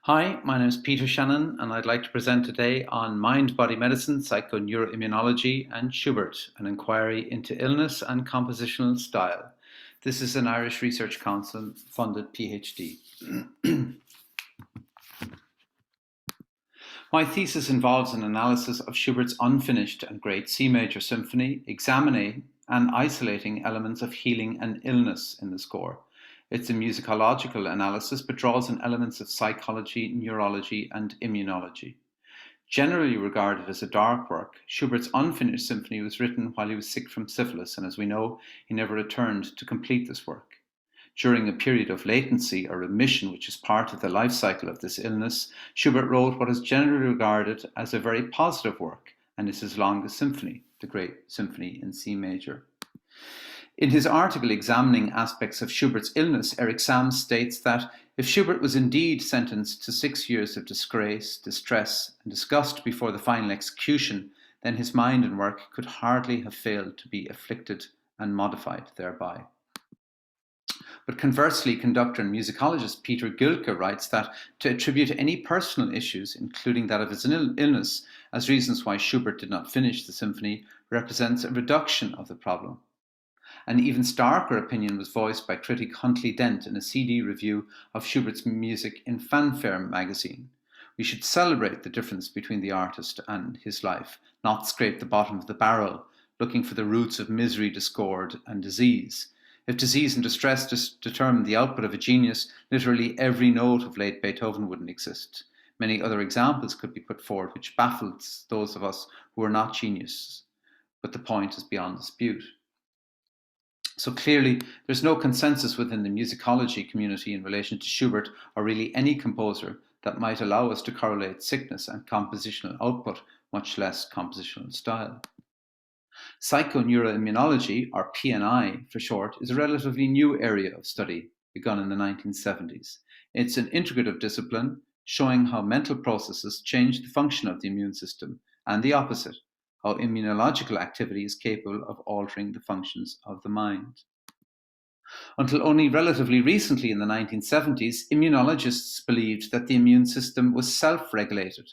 Hi, my name is Peter Shannon, and I'd like to present today on mind-body medicine, psychoneuroimmunology and Schubert, an inquiry into illness and compositional style. This is an Irish Research Council funded PhD. My thesis involves an analysis of Schubert's unfinished and great C major symphony, examining and isolating elements of healing and illness in the score. It's a musicological analysis, but draws on elements of psychology, neurology, and immunology. Generally regarded as a dark work, Schubert's unfinished symphony was written while he was sick from syphilis, and as we know, he never returned to complete this work. During a period of latency or remission, which is part of the life cycle of this illness, Schubert wrote what is generally regarded as a very positive work, and is his longest symphony, the Great Symphony in C major. In his article examining aspects of Schubert's illness, Eric Sams states that if Schubert was indeed sentenced to 6 years of disgrace, distress, and disgust before the final execution, then his mind and work could hardly have failed to be afflicted and modified thereby. But conversely, conductor and musicologist Peter Gilke writes that to attribute any personal issues, including that of his illness, as reasons why Schubert did not finish the symphony represents a reduction of the problem. An even starker opinion was voiced by critic Huntley Dent in a CD review of Schubert's music in Fanfare magazine. We should celebrate the difference between the artist and his life, not scrape the bottom of the barrel, looking for the roots of misery, discord, and disease. If disease and distress determined the output of a genius, literally every note of late Beethoven wouldn't exist. Many other examples could be put forward which baffles those of us who are not geniuses, but the point is beyond dispute. So clearly, there's no consensus within the musicology community in relation to Schubert, or really any composer, that might allow us to correlate sickness and compositional output, much less compositional style. Psychoneuroimmunology, or PNI for short, is a relatively new area of study, begun in the 1970s. It's an integrative discipline showing how mental processes change the function of the immune system, and the opposite, how immunological activity is capable of altering the functions of the mind. Until only relatively recently in the 1970s, immunologists believed that the immune system was self-regulated,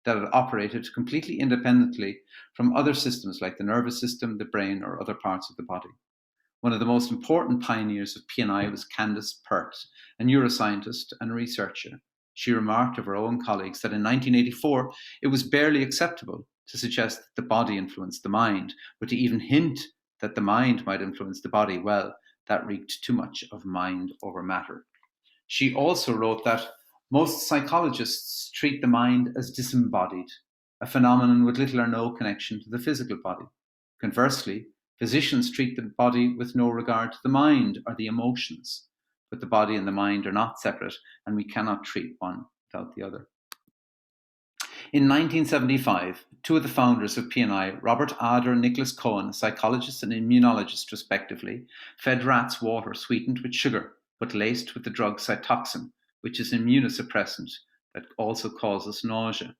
that it operated completely independently from other systems like the nervous system, the brain, or other parts of the body. One of the most important pioneers of PNI was Candace Pert, a neuroscientist and researcher. She remarked of her own colleagues that in 1984 it was barely acceptable to suggest that the body influenced the mind, but to even hint that the mind might influence the body, well, that reeked too much of mind over matter. She also wrote that most psychologists treat the mind as disembodied, a phenomenon with little or no connection to the physical body. Conversely, physicians treat the body with no regard to the mind or the emotions, but the body and the mind are not separate, and we cannot treat one without the other. In 1975, two of the founders of PNI, Robert Ader and Nicholas Cohen, a psychologist and immunologist respectively, fed rats water sweetened with sugar, but laced with the drug Cytoxan, which is an immunosuppressant that also causes nausea.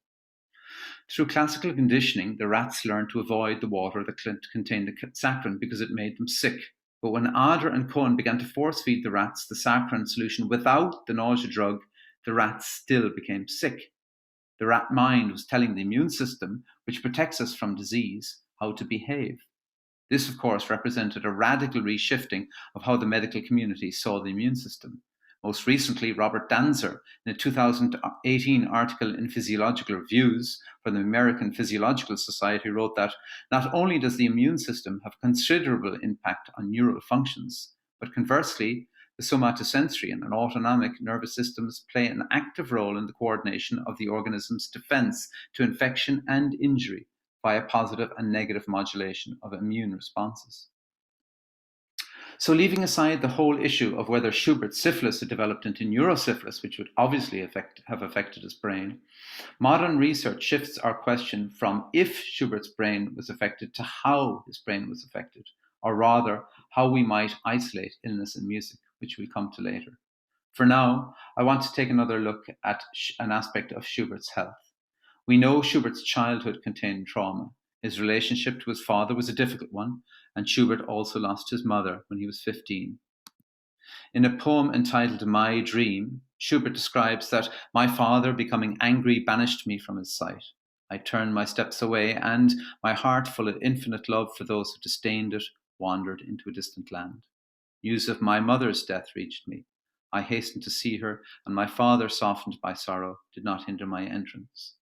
Through classical conditioning, the rats learned to avoid the water that contained the saccharin because it made them sick. But when Ader and Cohen began to force feed the rats the saccharin solution without the nausea drug, the rats still became sick. The rat mind was telling the immune system, which protects us from disease, how to behave. This, of course, represented a radical reshifting of how the medical community saw the immune system. Most recently, Robert Danzer, in a 2018 article in Physiological Reviews from the American Physiological Society, wrote that not only does the immune system have considerable impact on neural functions, but conversely, the somatosensory and autonomic nervous systems play an active role in the coordination of the organism's defense to infection and injury via positive and negative modulation of immune responses. So leaving aside the whole issue of whether Schubert's syphilis had developed into neurosyphilis, which would obviously have affected his brain, modern research shifts our question from if Schubert's brain was affected to how his brain was affected, or rather, how we might isolate illness in music, which we'll come to later. For now, I want to take another look at an aspect of Schubert's health. We know Schubert's childhood contained trauma. His relationship to his father was a difficult one, and Schubert also lost his mother when he was 15. In a poem entitled My Dream, Schubert describes that my father, becoming angry, banished me from his sight. I turned my steps away, and my heart, full of infinite love for those who disdained it, wandered into a distant land. News of my mother's death reached me. I hastened to see her, and my father, softened by sorrow, did not hinder my entrance.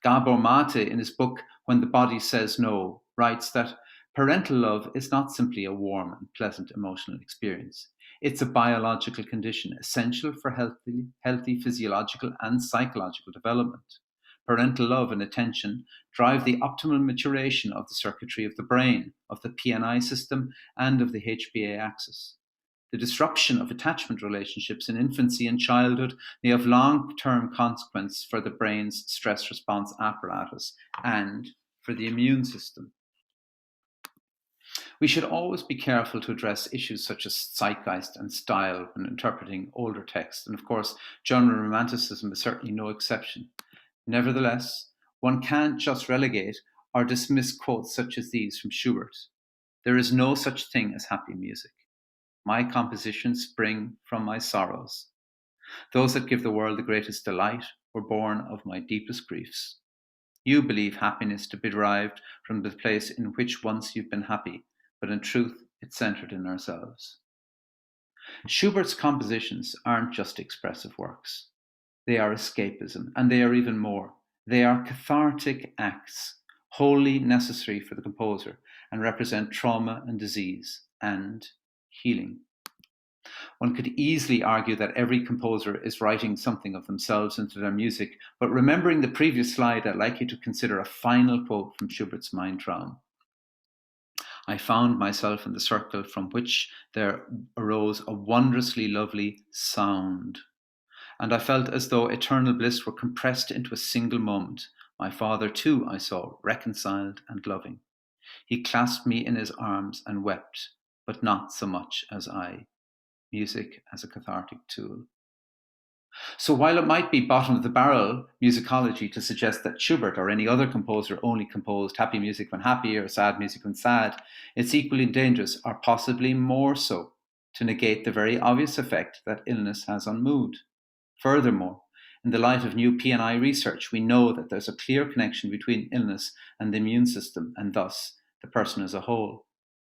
Gabor Mate, in his book When the Body Says No, writes that parental love is not simply a warm and pleasant emotional experience. It's a biological condition essential for healthy physiological and psychological development. Parental love and attention drive the optimal maturation of the circuitry of the brain, of the PNI system, and of the HPA axis. The disruption of attachment relationships in infancy and childhood may have long-term consequences for the brain's stress response apparatus and for the immune system. We should always be careful to address issues such as zeitgeist and style when interpreting older texts, and of course, genre romanticism is certainly no exception. Nevertheless, one can't just relegate or dismiss quotes such as these from Schubert. There is no such thing as happy music. My compositions spring from my sorrows. Those that give the world the greatest delight were born of my deepest griefs. You believe happiness to be derived from the place in which once you've been happy, but in truth, it's centered in ourselves. Schubert's compositions aren't just expressive works. They are escapism, and they are even more. They are cathartic acts, wholly necessary for the composer, and represent trauma and disease and healing. One could easily argue that every composer is writing something of themselves into their music, but remembering the previous slide, I'd like you to consider a final quote from Schubert's Mein Traum. I found myself in the circle from which there arose a wondrously lovely sound, and I felt as though eternal bliss were compressed into a single moment. My father, too, I saw, reconciled and loving. He clasped me in his arms and wept, but not so much as I. Music as a cathartic tool. So while it might be bottom of the barrel musicology to suggest that Schubert or any other composer only composed happy music when happy or sad music when sad, it's equally dangerous, or possibly more so, to negate the very obvious effect that illness has on mood. Furthermore, in the light of new PNI research, we know that there's a clear connection between illness and the immune system, and thus the person as a whole.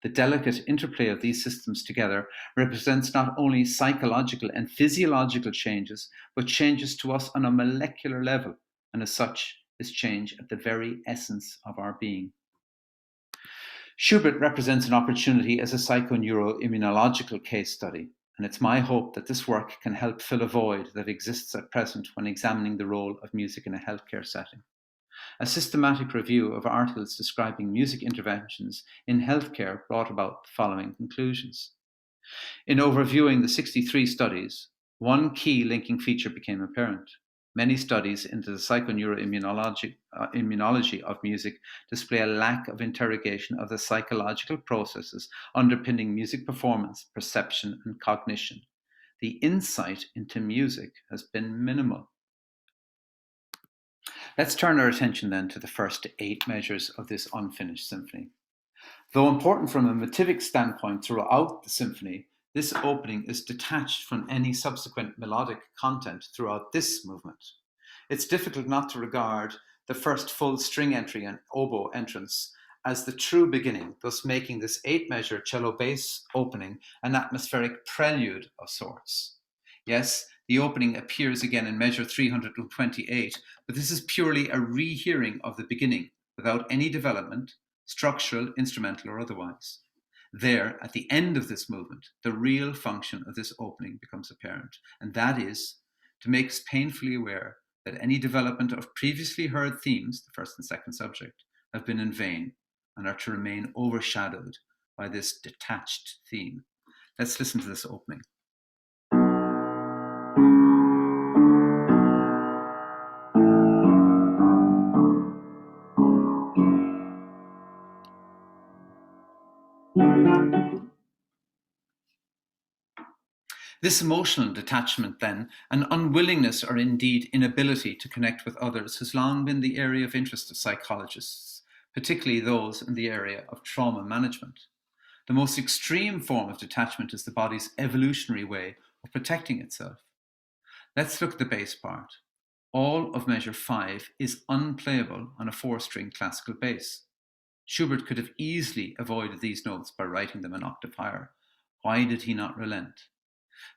The delicate interplay of these systems together represents not only psychological and physiological changes, but changes to us on a molecular level, and as such, is change at the very essence of our being. Schubert represents an opportunity as a psychoneuroimmunological case study, and it's my hope that this work can help fill a void that exists at present when examining the role of music in a healthcare setting. A systematic review of articles describing music interventions in healthcare brought about the following conclusions. In overviewing the 63 studies, one key linking feature became apparent. Many studies into the psychoneuroimmunology of music display a lack of interrogation of the psychological processes underpinning music performance, perception, and cognition. The insight into music has been minimal. Let's turn our attention then to the first 8 measures of this unfinished symphony. Though important from a motivic standpoint throughout the symphony, this opening is detached from any subsequent melodic content throughout this movement. It's difficult not to regard the first full string entry and oboe entrance as the true beginning, thus making this 8-measure cello bass opening an atmospheric prelude of sorts. Yes, the opening appears again in measure 328, but this is purely a rehearing of the beginning, without any development, structural, instrumental, or otherwise. There, at the end of this movement, the real function of this opening becomes apparent, and that is to make us painfully aware that any development of previously heard themes, the first and second subject, have been in vain and are to remain overshadowed by this detached theme. Let's listen to this opening. This emotional detachment, then, an unwillingness or indeed inability to connect with others, has long been the area of interest of psychologists, particularly those in the area of trauma management. The most extreme form of detachment is the body's evolutionary way of protecting itself. Let's look at the bass part. All of measure 5 is unplayable on a 4-string classical bass. Schubert could have easily avoided these notes by writing them an octave higher. Why did he not relent?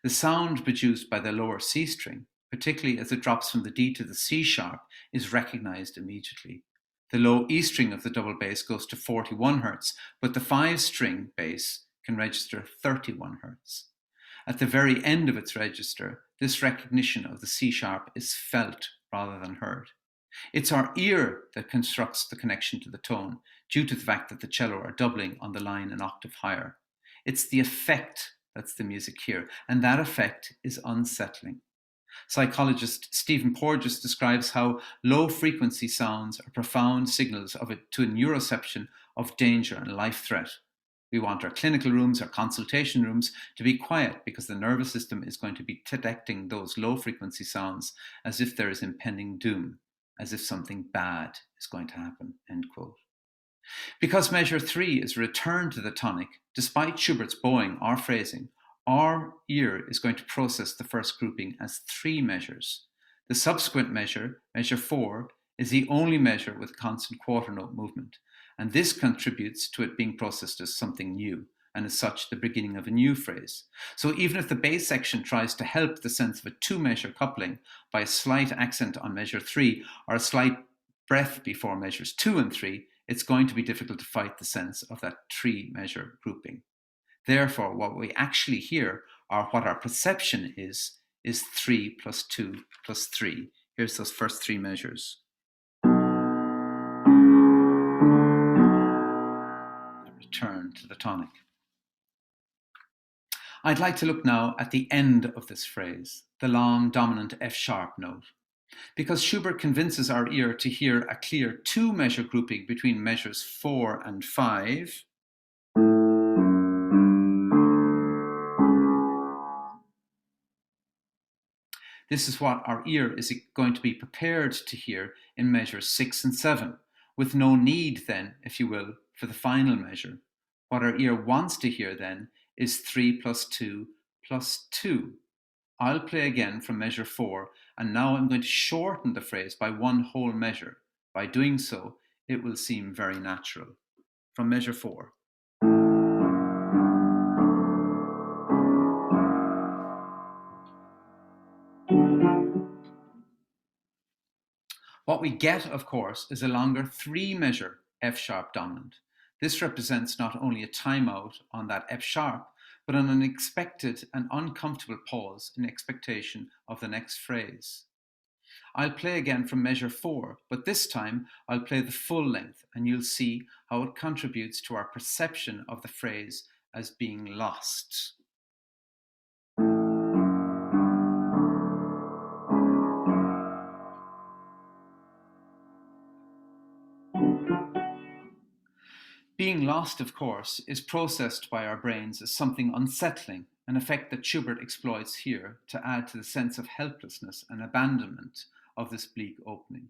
The sound produced by the lower C string, particularly as it drops from the D to the C sharp, is recognized immediately. The low E string of the double bass goes to 41 Hz, but the 5-string bass can register 31 Hz. At the very end of its register, this recognition of the C sharp is felt rather than heard. It's our ear that constructs the connection to the tone due to the fact that the cello are doubling on the line an octave higher. It's the effect that's the music here, and that effect is unsettling. Psychologist Stephen Porges describes how low-frequency sounds are profound signals to a neuroception of danger and life threat. We want our clinical rooms, our consultation rooms, to be quiet because the nervous system is going to be detecting those low-frequency sounds as if there is impending doom, as if something bad is going to happen, end quote. Because measure 3 is a return to the tonic, despite Schubert's bowing or phrasing, our ear is going to process the first grouping as 3 measures. The subsequent measure, measure 4, is the only measure with constant quarter note movement, and this contributes to it being processed as something new, and as such, the beginning of a new phrase. So even if the bass section tries to help the sense of a 2-measure coupling by a slight accent on measure 3 or a slight breath before measures 2 and 3, it's going to be difficult to fight the sense of that 3-measure grouping. Therefore, what we actually hear, or what our perception is 3 plus 2 plus 3. Here's those first 3 measures. A return to the tonic. I'd like to look now at the end of this phrase, the long dominant F-sharp note. Because Schubert convinces our ear to hear a clear 2-measure grouping between measures 4 and 5, this is what our ear is going to be prepared to hear in measures 6 and 7, with no need then, if you will, for the final measure. What our ear wants to hear then is 3 plus 2 plus 2. I'll play again from measure 4, and now I'm going to shorten the phrase by 1 whole measure. By doing so, it will seem very natural. From measure 4. What we get, of course, is a longer 3-measure F-sharp dominant. This represents not only a timeout on that F-sharp, but an unexpected and uncomfortable pause in expectation of the next phrase. I'll play again from measure 4, but this time I'll play the full length, and you'll see how it contributes to our perception of the phrase as being lost. Being lost, of course, is processed by our brains as something unsettling, an effect that Schubert exploits here to add to the sense of helplessness and abandonment of this bleak opening.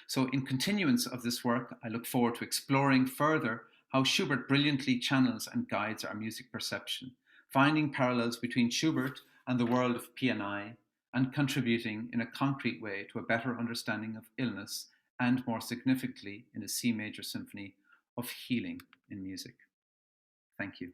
So in continuance of this work, I look forward to exploring further how Schubert brilliantly channels and guides our music perception, finding parallels between Schubert and the world of P&I, and contributing in a concrete way to a better understanding of illness and, more significantly, in a C major symphony, of healing in music. Thank you.